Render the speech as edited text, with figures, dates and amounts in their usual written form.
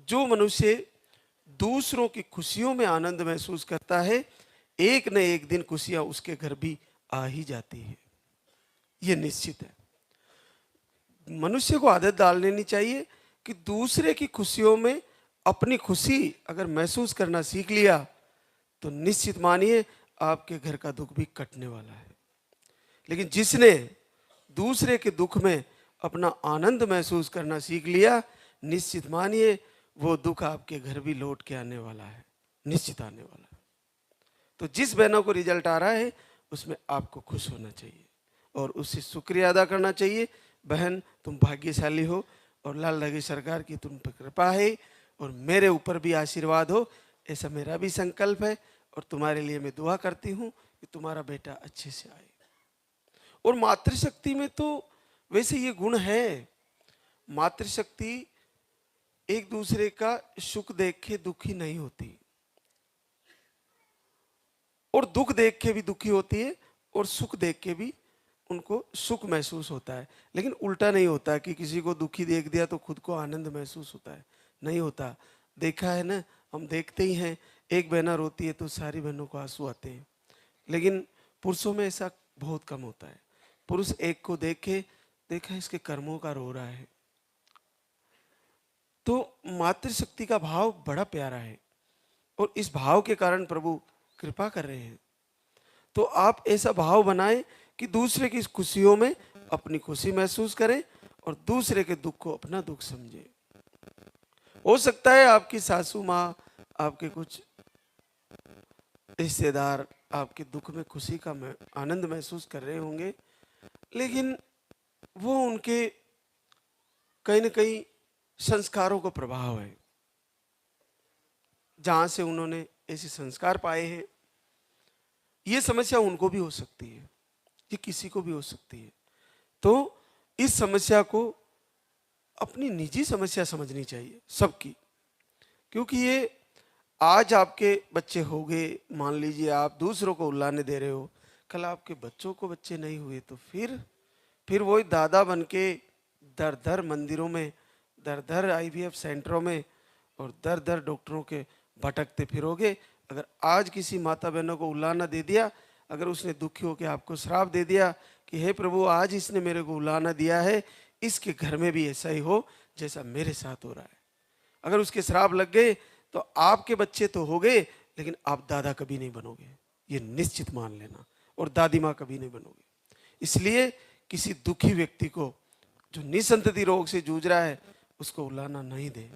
जो मनुष्य दूसरों की खुशियों में आनंद महसूस करता है, एक न एक दिन खुशियां उसके घर भी आ ही जाती है, ये निश्चित है। मनुष्य को आदत डाल लेनी चाहिए कि दूसरे की खुशियों में अपनी खुशी अगर महसूस करना सीख लिया तो निश्चित मानिए आपके घर का दुख भी कटने वाला है। लेकिन जिसने दूसरे के दुख में अपना आनंद महसूस करना सीख लिया, निश्चित मानिए वो दुख आपके घर भी लौट के आने वाला है, निश्चित आने वाला है। तो जिस बहनों को रिजल्ट आ रहा है उसमें आपको खुश होना चाहिए और उससे शुक्रिया अदा करना चाहिए। बहन तुम भाग्यशाली हो और लाल धागी सरकार की तुम पर कृपा है और मेरे ऊपर भी आशीर्वाद हो, ऐसा मेरा भी संकल्प है। और तुम्हारे लिए मैं दुआ करती हूँ कि तुम्हारा बेटा अच्छे से आए। और मातृशक्ति में तो वैसे ये गुण है, मातृशक्ति एक दूसरे का सुख देख के दुखी नहीं होती और दुख देख के भी दुखी होती है और सुख देख के भी उनको सुख महसूस होता है। लेकिन उल्टा नहीं होता कि किसी को दुखी देख दिया तो खुद को आनंद महसूस होता है, नहीं होता। देखा है ना, हम देखते ही हैं, एक बहना रोती है तो सारी बहनों को आंसू आते हैं। लेकिन पुरुषों में ऐसा बहुत कम होता है। पुरुष एक को देख के देखा इसके कर्मों का रो रहा है। तो मातृशक्ति का भाव बड़ा प्यारा है और इस भाव के कारण प्रभु कृपा कर रहे हैं। तो आप ऐसा भाव बनाएं कि दूसरे की खुशियों में अपनी खुशी महसूस करें और दूसरे के दुख को अपना दुख समझें। हो सकता है आपकी सासू माँ, आपके कुछ रिश्तेदार आपके दुख में खुशी का आनंद महसूस कर रहे होंगे, लेकिन वो उनके कहीं न कहीं संस्कारों का प्रभाव है। जहां से उन्होंने ऐसे संस्कार पाए हैं, ये समस्या उनको भी हो सकती है, ये किसी को भी हो सकती है। तो इस समस्या को अपनी निजी समस्या समझनी चाहिए सबकी, क्योंकि ये आज आपके बच्चे हो गए, मान लीजिए आप दूसरों को उल्लाने दे रहे हो, कल आपके बच्चों को बच्चे नहीं हुए तो फिर वही दादा बन के दर दर मंदिरों में, दर दर IVF सेंटरों में और दर दर डॉक्टरों के भटकते फिरोगे। अगर आज किसी माता बहनों को उल्लाना दे दिया, अगर उसने दुखी होकर आपको श्राप दे दिया कि हे प्रभु आज इसने मेरे को उल्लाना दिया है, इसके घर में भी ऐसा ही हो जैसा मेरे साथ हो रहा है। अगर उसके श्राप लग गए तो आपके बच्चे तो हो गए, लेकिन आप दादा कभी नहीं बनोगे, ये निश्चित मान लेना, और दादी माँ कभी नहीं बनोगे। इसलिए किसी दुखी व्यक्ति को जो निसंतति रोग से जूझ रहा है उसको उल्लाना नहीं दे।